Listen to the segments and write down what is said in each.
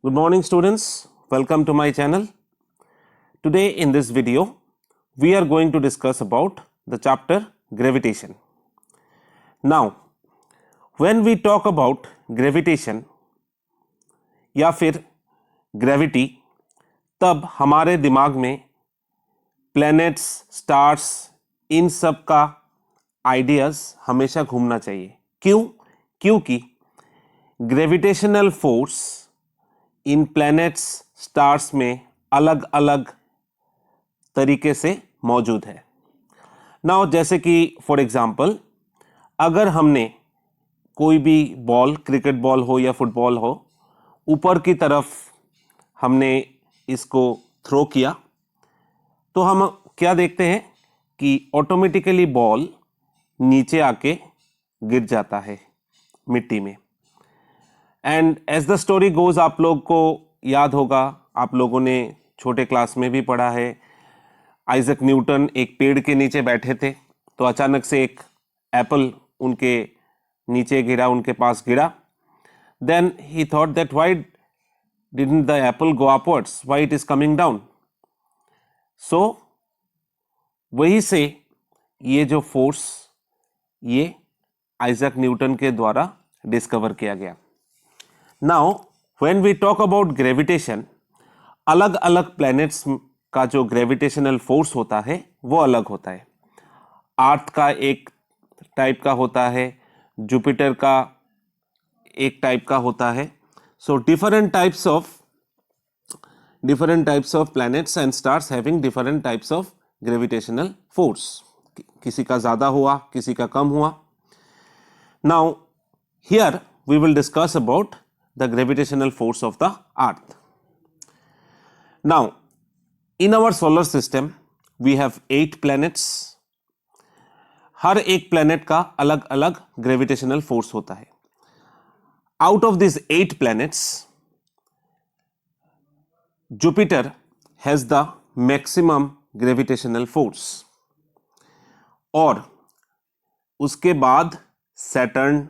Good morning students, welcome to my channel. Today in this video, we are going to discuss about the chapter gravitation. Now, when we talk about gravitation या फिर gravity, तब हमारे दिमाग में planets, stars, इन सब का ideas हमेशा घूमना चाहिए. क्यों? क्योंकि gravitational force in planets stars में अलग अलग तरीके से मौजूद है. नाउ जैसे कि फॉर एग्जांपल अगर हमने कोई भी बॉल, क्रिकेट बॉल हो या फुटबॉल हो, ऊपर की तरफ हमने इसको थ्रो किया तो हम क्या देखते हैं कि ऑटोमेटिकली बॉल नीचे आके गिर जाता है मिट्टी में. And as the story goes, आप लोग को याद होगा, आप लोगों ने छोटे क्लास में भी पढ़ा है, आइजक न्यूटन एक पेड़ के नीचे बैठे थे तो अचानक से एक एप्पल उनके नीचे गिरा, उनके पास गिरा. Then he thought that why didn't the apple go upwards, why it is coming down. So वही से ये जो फोर्स ये आइजक न्यूटन के द्वारा डिस्कवर किया गया. Now when we talk about gravitation, अलग अलग प्लैनेट्स का जो ग्रेविटेशनल फोर्स होता है वो अलग होता है. अर्थ का एक टाइप का होता है, जुपिटर का एक टाइप का होता है. So different types of planets and stars having different types of gravitational force. किसी का ज़्यादा हुआ, किसी का कम हुआ. Now here we will discuss about the gravitational force of the earth. Now in our solar system we have 8 planets. हर एक प्लैनेट का अलग अलग ग्रेविटेशनल फोर्स होता है. Out of this 8 planets, Jupiter has the maximum gravitational force और उसके बाद सैटर्न,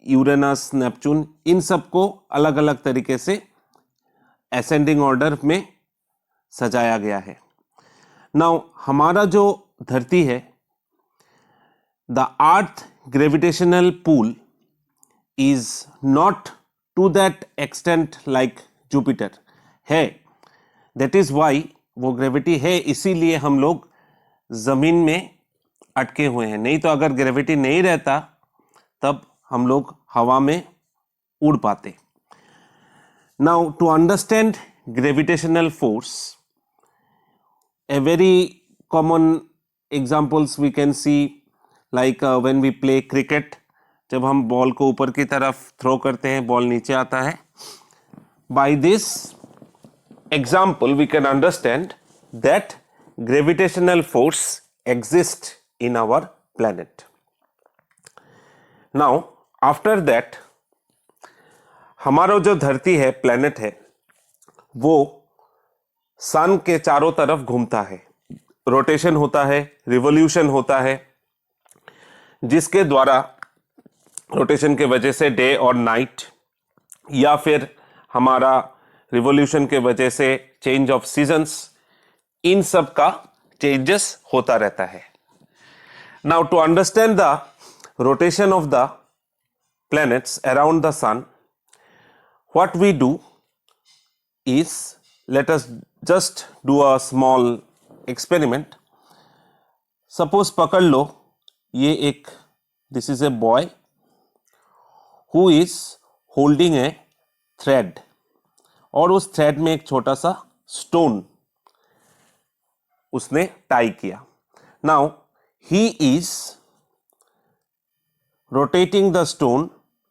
यूरेनस, नेपच्यून, इन सबको अलग अलग तरीके से असेंडिंग ऑर्डर में सजाया गया है. नाउ हमारा जो धरती है, the earth gravitational pull is not to that extent like Jupiter है. दैट इज वाई वो ग्रेविटी है, इसीलिए हम लोग जमीन में अटके हुए हैं. नहीं तो अगर ग्रेविटी नहीं रहता तब हम लोग हवा में उड़ पाते. Now to understand gravitational force, a very common examples we can see like when we play cricket. जब हम बॉल को ऊपर की तरफ थ्रो करते हैं, बॉल नीचे आता है. by this example we can understand that gravitational force exists in our planet. now after that हमारा जो धरती है, प्लेनेट है, वो सन के चारों तरफ घूमता है. रोटेशन होता है, रिवॉल्यूशन होता है, जिसके द्वारा रोटेशन के वजह से डे और नाइट, या फिर हमारा रिवॉल्यूशन के वजह से चेंज ऑफ सीजन्स, इन सब का चेंजेस होता रहता है. Now to understand the rotation of the planets around the sun, what we do is, let us just do a small experiment. Suppose पकड़ लो, ये एक, this is a boy who is holding a thread और उस thread में एक छोटा सा stone उसने टाई किया. Now he is rotating the stone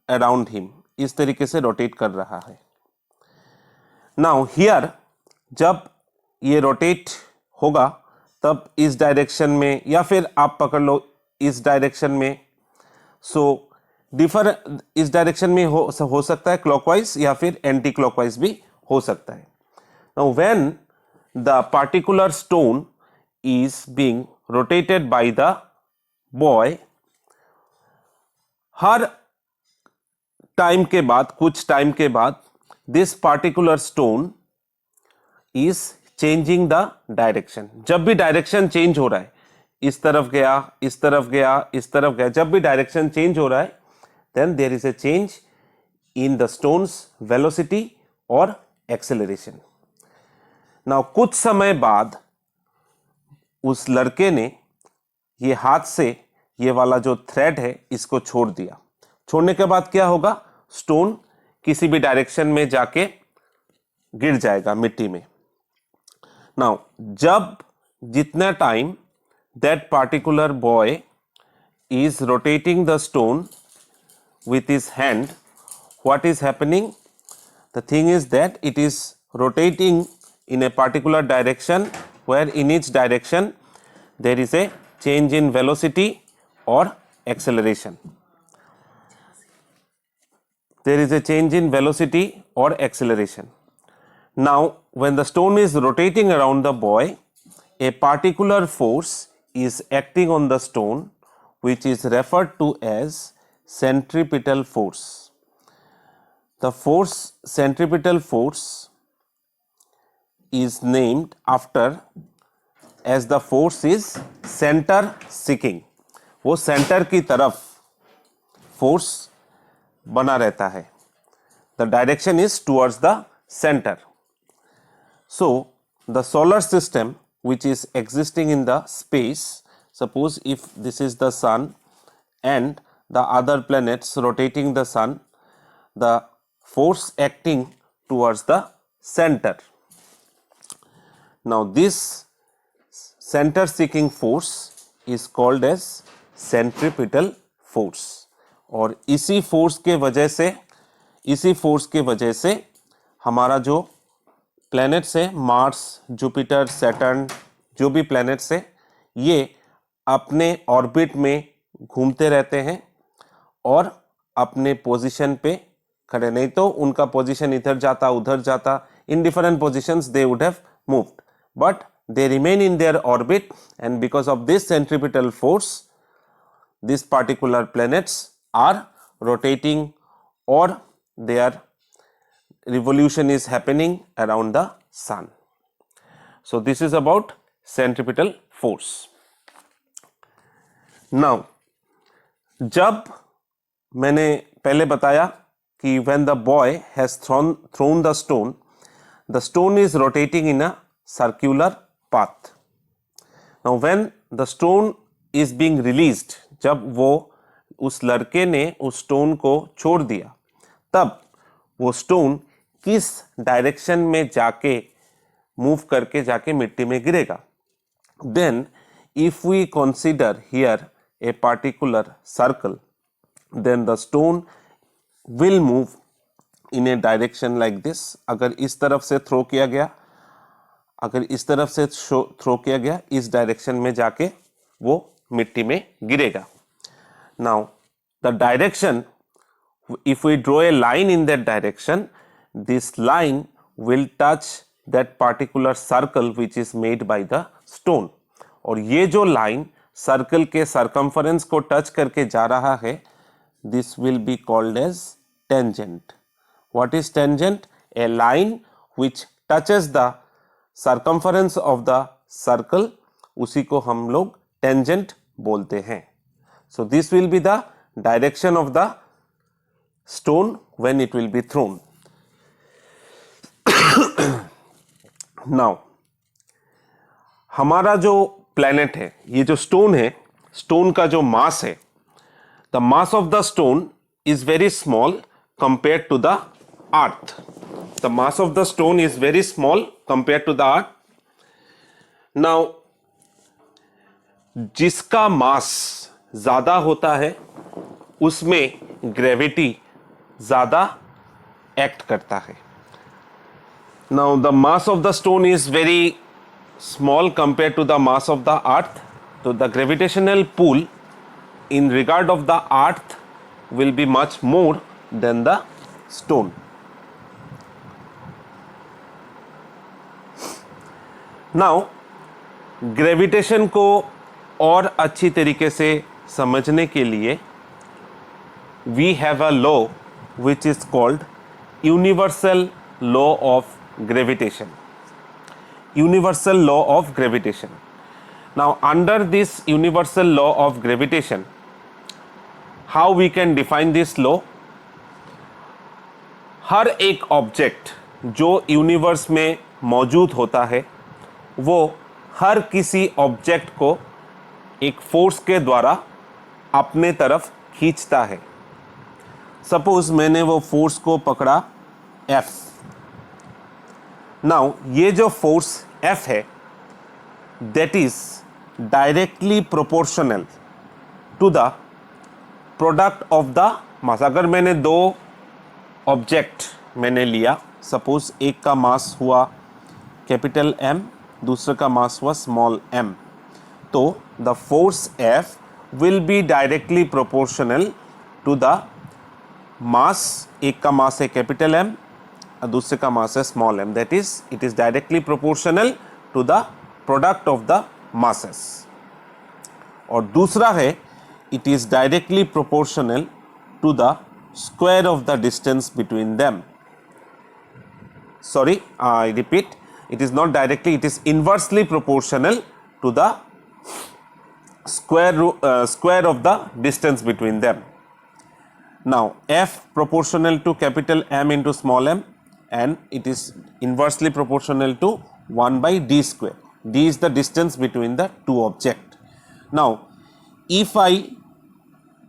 around him. इस तरीके से रोटेट कर रहा है. नाउ हियर जब ये रोटेट होगा तब इस डायरेक्शन में, या फिर आप पकड़ लो इस डायरेक्शन में. सो इस डायरेक्शन में हो सकता है क्लॉकवाइज या फिर एंटी क्लॉकवाइज भी हो सकता है. Now when the particular stone is being rotated by the boy, her time के बाद, कुछ टाइम के बाद this particular stone is changing the direction. जब भी डायरेक्शन चेंज हो रहा है, इस तरफ गया, इस तरफ गया, इस तरफ गया, जब भी डायरेक्शन चेंज हो रहा है, then there is a change in the stone's velocity or acceleration. Now कुछ समय बाद उस लड़के ने ये हाथ से ये वाला जो थ्रेड है इसको छोड़ दिया. छोड़ने के बाद क्या होगा? स्टोन किसी भी डायरेक्शन में जाके गिर जाएगा मिट्टी में. नाउ जब जितना time that particular boy is rotating the stone with his hand, what is happening? The thing is that it is rotating in a particular direction, where in each direction there is a change in velocity or acceleration. There is a change in velocity or acceleration. Now when the stone is rotating around the boy, a particular force is acting on the stone, which is referred to as centripetal force. The force, centripetal force, is named after as the force is center seeking. वो centre की तरफ force बना रहता है. The direction is towards the center. So the solar system which is existing in the space, suppose if this is the sun and the other planets rotating the sun, the force acting towards the center. Now this center seeking force is called as centripetal force. और इसी force के वजह से हमारा जो planets है, Mars, Jupiter, Saturn, जो भी प्लैनेट्स है, ये अपने ऑर्बिट में घूमते रहते हैं और अपने पोजीशन पे खड़े. नहीं तो उनका पोजीशन इधर जाता, उधर जाता. In different positions they would have moved, but they remain in their orbit, and because of this centripetal force, these particular planets are rotating or their revolution is happening around the sun. So this is about centripetal force. Now जब मैंने पहले बताया कि when the boy has thrown the stone is rotating in a circular path. Now when the stone is being released, जब वो उस लड़के ने उस स्टोन को छोड़ दिया, तब वो स्टोन किस डायरेक्शन में जाके मूव करके जाके मिट्टी में गिरेगा. Then if we consider here a particular circle, then the stone will move in a direction like this. अगर इस तरफ से थ्रो किया गया, अगर इस तरफ से थ्रो किया गया, इस डायरेक्शन में जाके वो मिट्टी में गिरेगा. Now the direction, if we draw a line in that direction, this line will touch that particular circle which is made by the stone. और ये जो लाइन सर्कल के सर्कमफरेंस को टच करके जा रहा है, this will be called as tangent. What is tangent? A line which touches the circumference of the circle, उसी को हम लोग tangent बोलते हैं. So this will be the direction of the stone when it will be thrown. Now हमारा जो planet है, ये जो स्टोन है, स्टोन का जो मास है, the mass of the stone is very small compare to the earth. The mass of the stone is very small compare to the earth. Now जिसका मास ज्यादा होता है उसमें ग्रेविटी ज्यादा एक्ट करता है. Now the mass of the stone is very small compared to the mass of the earth, so the gravitational pull in regard of the earth will be much more than the stone. Now gravitation को और अच्छी तरीके से समझने के लिए we have a law which is called universal law of gravitation. Universal law of gravitation. Now, under this universal law of gravitation, how we can define this law? हर एक object जो यूनिवर्स में मौजूद होता है वो हर किसी ऑब्जेक्ट को एक फोर्स के द्वारा अपने तरफ खींचता है. सपोज मैंने वो फोर्स को पकड़ा F. नाउ ये जो फोर्स F है that is directly proportional to the product of the mass. अगर मैंने दो ऑब्जेक्ट मैंने लिया, सपोज एक का मास हुआ कैपिटल M, दूसरे का मास हुआ स्मॉल m, तो the force F will be directly proportional to the mass. एक का मास है कैपिटल M और दूसरे का मास है small m. That is it is directly proportional to the product of the masses. और दूसरा है it is directly proportional to the square of the distance between them. Sorry, I repeat, it is not directly, it is inversely proportional to the square of the distance between them. Now F proportional to capital M into small m, and it is inversely proportional to 1 by d square. D is the distance between the two objects. Now if I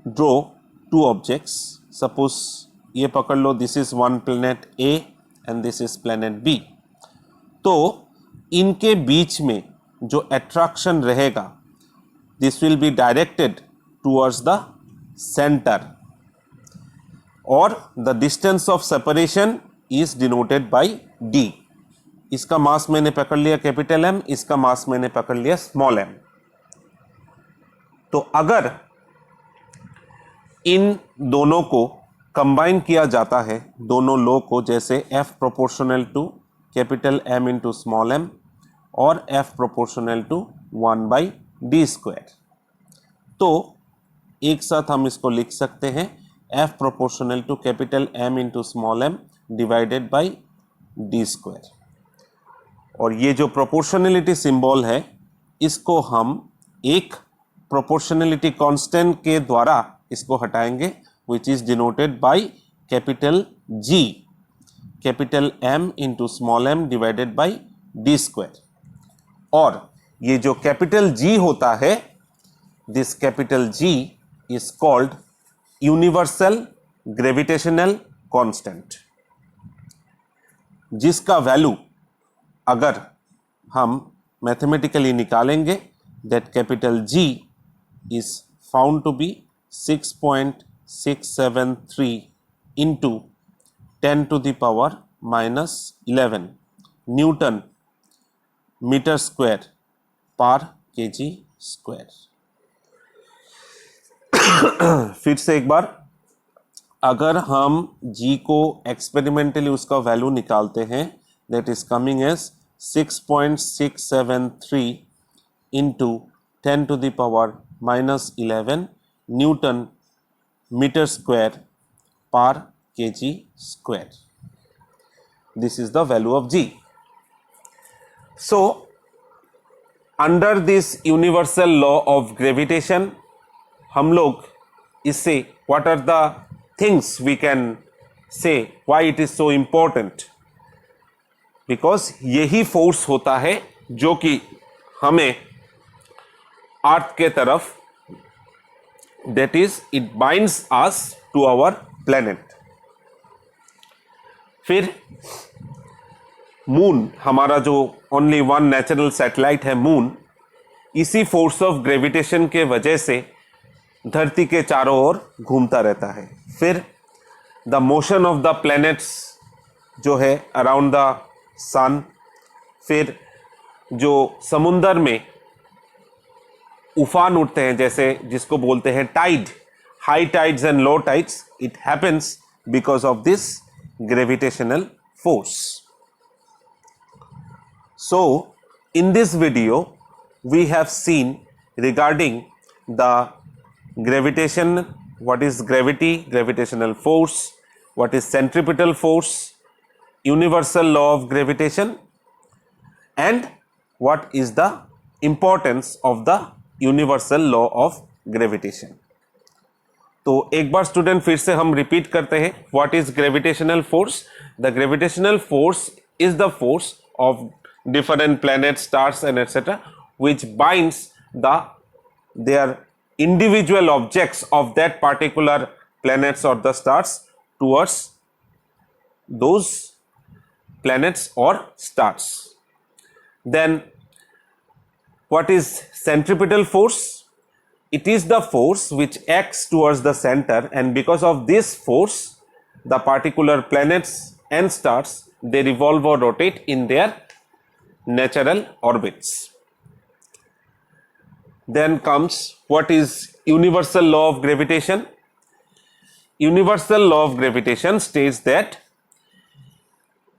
draw two objects, suppose ये पकड़ लो, this is one planet A and this is planet B, तो इनके बीच में जो attraction रहेगा this will be directed towards the centre और the distance of separation is denoted by D. इसका मास मैंने पकड़ लिया कैपिटल M, इसका मास मैंने पकड़ लिया स्मॉल m. तो अगर इन दोनों को कंबाइन किया जाता है, दोनों लॉ को, जैसे F proportional to capital M into small m और F proportional to 1 by D square, तो एक साथ हम इसको लिख सकते हैं F proportional to capital M into small m divided by D square. और ये जो प्रोपोर्शनलिटी सिंबल है इसको हम एक प्रोपोर्शनलिटी कांस्टेंट के द्वारा इसको हटाएंगे, which is denoted by capital G, capital M into small m divided by d square. और ये जो capital G होता है, this capital G is called universal gravitational constant, जिसका वैल्यू अगर हम मैथमेटिकली निकालेंगे that capital G is found to be 6.673 into 10 to the power minus 11 newton metre square पर केजी स्क्वायर. फिर से एक बार, अगर हम G को एक्सपेरिमेंटली उसका वैल्यू निकालते हैं that is coming as 6.673 into 10 to the power minus 11 newton metre square पर KG square. This is the value of G. So under this universal law of gravitation हम लोग इससे what are the things we can say why it is so important, because यही force होता है जो कि हमें अर्थ के तरफ, that is it binds us to our planet. फिर मून, हमारा जो ओनली वन नेचुरल सैटेलाइट है मून, इसी फोर्स ऑफ ग्रेविटेशन के वजह से धरती के चारों ओर घूमता रहता है. फिर the motion of the planets जो है अराउंड द सन. फिर जो समुंदर में उफान उठते हैं, जैसे जिसको बोलते हैं tide, high tides and low tides, it happens because of this gravitational force. So in this video we have seen regarding the gravitation, what is gravity, gravitational force, what is centripetal force, universal law of gravitation, and what is the importance of the universal law of gravitation. तो एक बार student फिर से हम repeat करते हैं, what is gravitational force? The gravitational force is the force of different planets, stars and etc., which binds their individual objects of that particular planets or the stars towards those planets or stars. Then what is centripetal force? It is the force which acts towards the center, and because of this force the particular planets and stars, they revolve or rotate in their natural orbits. Then comes what is universal law of gravitation. Universal law of gravitation states that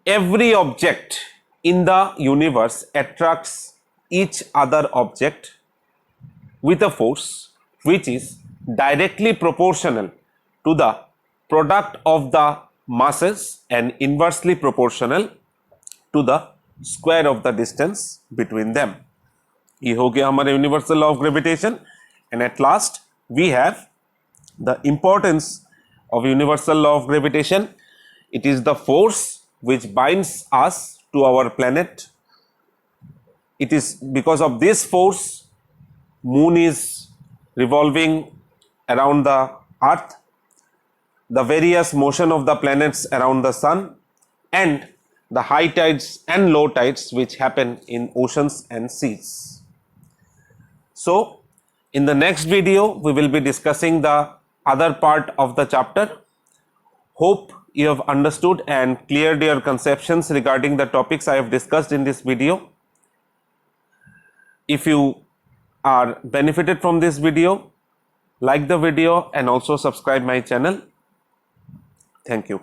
every object in the universe attracts each other object with a force which is directly proportional to the product of the masses and inversely proportional to the square of the distance between them. ये हो गया हमारा universal law of gravitation. And at last we have the importance of universal law of gravitation. It is the force which binds us to our planet. It is because of this force moon is revolving around the earth, the various motion of the planets around the sun, and the high tides and low tides which happen in oceans and seas. So in the next video we will be discussing the other part of the chapter. Hope you have understood and cleared your conceptions regarding the topics I have discussed in this video. If you are benefited from this video, like the video and also subscribe my channel. Thank you.